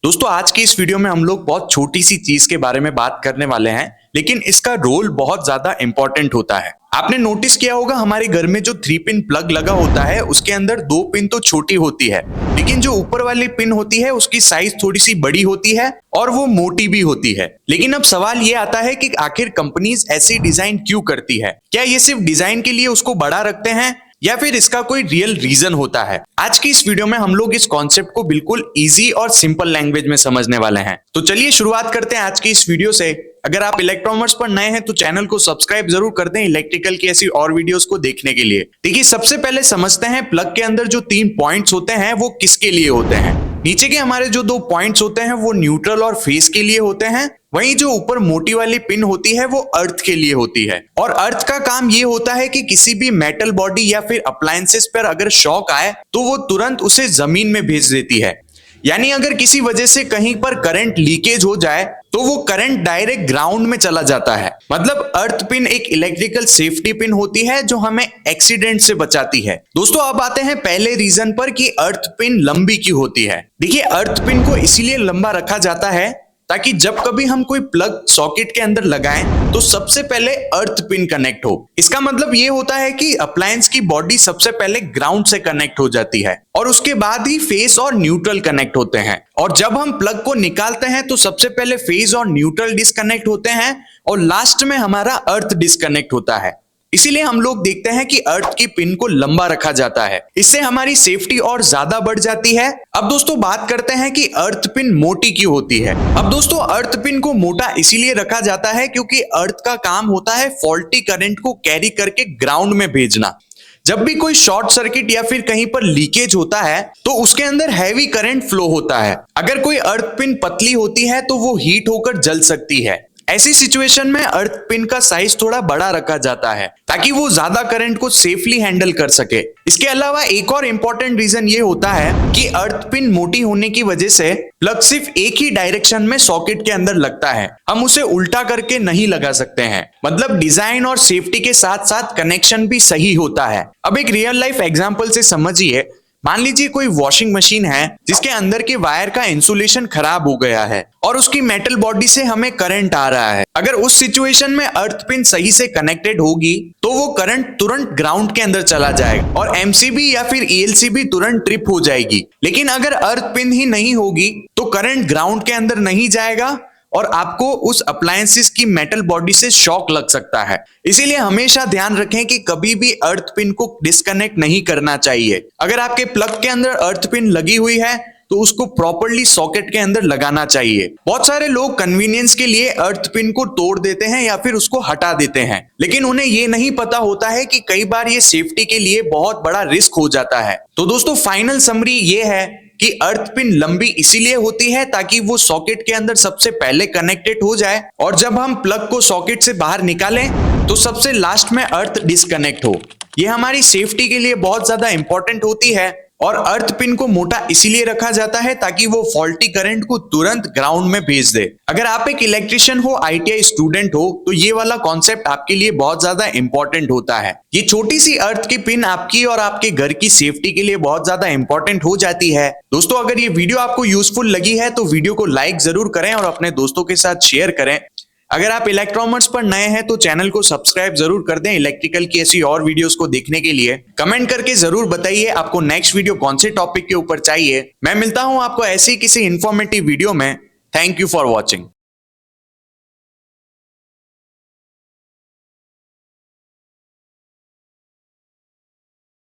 दोस्तों आज की इस वीडियो में हम लोग बहुत छोटी सी चीज के बारे में बात करने वाले हैं, लेकिन इसका रोल बहुत ज्यादा इंपॉर्टेंट होता है। आपने नोटिस किया होगा हमारे घर में जो 3 पिन प्लग लगा होता है उसके अंदर 2 पिन तो छोटी होती है, लेकिन जो ऊपर वाली पिन होती है उसकी साइज थोड़ी सी बड़ी होती है और वो मोटी भी होती है। लेकिन अब सवाल ये आता है कि आखिर कंपनीज ऐसी डिजाइन क्यों करती है? क्या ये सिर्फ डिजाइन के लिए उसको बड़ा रखते हैं या फिर इसका कोई रियल रीजन होता है? आज की इस वीडियो में हम लोग इस कॉन्सेप्ट को बिल्कुल इजी और सिंपल लैंग्वेज में समझने वाले हैं। तो चलिए शुरुआत करते हैं आज की इस वीडियो से। अगर आप इलेक्ट्रॉमर्स पर नए हैं तो चैनल को सब्सक्राइब जरूर कर दें इलेक्ट्रिकल की ऐसी और वीडियोस को देखने के लिए। देखिए सबसे पहले समझते हैं प्लग के अंदर जो 3 पॉइंट्स होते हैं वो किसके लिए होते हैं। नीचे के हमारे जो 2 पॉइंट्स होते हैं वो न्यूट्रल और फेस के लिए होते हैं, वहीं जो ऊपर मोटी वाली पिन होती है वो अर्थ के लिए होती है। और अर्थ का काम ये होता है कि किसी भी मेटल बॉडी या फिर अप्लायंसेस पर अगर शॉक आए तो वो तुरंत उसे जमीन में भेज देती है। यानी अगर किसी वजह से कहीं पर करंट लीकेज हो जाए तो वो करंट डायरेक्ट ग्राउंड में चला जाता है। मतलब अर्थ पिन एक इलेक्ट्रिकल सेफ्टी पिन होती है जो हमें एक्सीडेंट से बचाती है। दोस्तों अब आते हैं पहले रीजन पर कि अर्थ पिन लंबी क्यों होती है। देखिए अर्थ पिन को इसीलिए लंबा रखा जाता है ताकि जब कभी हम कोई प्लग सॉकेट के अंदर लगाएं तो सबसे पहले अर्थ पिन कनेक्ट हो। इसका मतलब ये होता है कि अप्लायंस की बॉडी सबसे पहले ग्राउंड से कनेक्ट हो जाती है और उसके बाद ही फेस और न्यूट्रल कनेक्ट होते हैं। और जब हम प्लग को निकालते हैं तो सबसे पहले फेस और न्यूट्रल डिस्कनेक्ट होते हैं और लास्ट में हमारा अर्थ डिस्कनेक्ट होता है। इसीलिए हम लोग देखते हैं कि अर्थ की पिन को लंबा रखा जाता है। इससे हमारी सेफ्टी और ज्यादा बढ़ जाती है। अब दोस्तों बात करते हैं कि अर्थ पिन मोटी क्यों होती है। अब दोस्तों अर्थ पिन को मोटा इसीलिए रखा जाता है क्योंकि अर्थ का काम होता है फॉल्टी करंट को कैरी करके ग्राउंड में भेजना। जब भी कोई शॉर्ट सर्किट या फिर कहीं पर लीकेज होता है तो उसके अंदर हैवी करंट फ्लो होता है। अगर कोई अर्थ पिन पतली होती है तो वो हीट होकर जल सकती है। ऐसी सिचुएशन में अर्थ पिन का साइज थोड़ा बड़ा रखा जाता है ताकि वो ज्यादा करंट को सेफली हैंडल कर सके। इसके अलावा एक और इंपॉर्टेंट रीजन ये होता है कि अर्थ पिन मोटी होने की वजह से प्लग सिर्फ एक ही डायरेक्शन में सॉकेट के अंदर लगता है, हम उसे उल्टा करके नहीं लगा सकते हैं। मतलब डिजाइन और सेफ्टी के साथ साथ कनेक्शन भी सही होता है। अब एक रियल लाइफ एग्जांपल से समझिए। मान लीजिए कोई वॉशिंग मशीन है जिसके अंदर के वायर का इंसुलेशन खराब हो गया है और उसकी मेटल बॉडी से हमें करंट आ रहा है। अगर उस सिचुएशन में अर्थ पिन सही से कनेक्टेड होगी तो वो करंट तुरंत ग्राउंड के अंदर चला जाएगा और एमसीबी या फिर ईएलसीबी तुरंत ट्रिप हो जाएगी। लेकिन अगर अर्थ पिन ही नहीं होगी तो करंट ग्राउंड के अंदर नहीं जाएगा और आपको उस अप्लायंसेस की मेटल बॉडी से शॉक लग सकता है। इसीलिए हमेशा ध्यान रखें कि कभी भी अर्थ पिन को डिस्कनेक्ट नहीं करना चाहिए। अगर आपके प्लग के अंदर अर्थ पिन लगी हुई है तो उसको प्रॉपर्ली सॉकेट के अंदर लगाना चाहिए। बहुत सारे लोग कन्वीनियंस के लिए अर्थ पिन को तोड़ देते हैं या फिर उसको हटा देते हैं, लेकिन उन्हें ये नहीं पता होता है कि कई बार ये सेफ्टी के लिए बहुत बड़ा रिस्क हो जाता है। तो दोस्तों फाइनल समरी ये है कि अर्थ पिन लंबी इसीलिए होती है ताकि वो सॉकेट के अंदर सबसे पहले कनेक्टेड हो जाए और जब हम प्लग को सॉकेट से बाहर निकालें तो सबसे लास्ट में अर्थ डिस्कनेक्ट हो। ये हमारी सेफ्टी के लिए बहुत ज्यादा इंपॉर्टेंट होती है। और अर्थ पिन को मोटा इसीलिए रखा जाता है ताकि वो फॉल्टी करंट को तुरंत ग्राउंड में भेज दे। अगर आप एक इलेक्ट्रिशियन हो, आईटीआई स्टूडेंट हो तो ये वाला कॉन्सेप्ट आपके लिए बहुत ज्यादा इंपॉर्टेंट होता है। ये छोटी सी अर्थ की पिन आपकी और आपके घर की सेफ्टी के लिए बहुत ज्यादा इंपॉर्टेंट हो जाती है। दोस्तों अगर ये वीडियो आपको यूजफुल लगी है तो वीडियो को लाइक जरूर करें और अपने दोस्तों के साथ शेयर करें। अगर आप इलेक्ट्रॉमर्स पर नए हैं तो चैनल को सब्सक्राइब जरूर कर दें इलेक्ट्रिकल की ऐसी और वीडियोस को देखने के लिए। कमेंट करके जरूर बताइए आपको नेक्स्ट वीडियो कौन से टॉपिक के ऊपर चाहिए। मैं मिलता हूं आपको ऐसी किसी इंफॉर्मेटिव वीडियो में। Thank you for watching.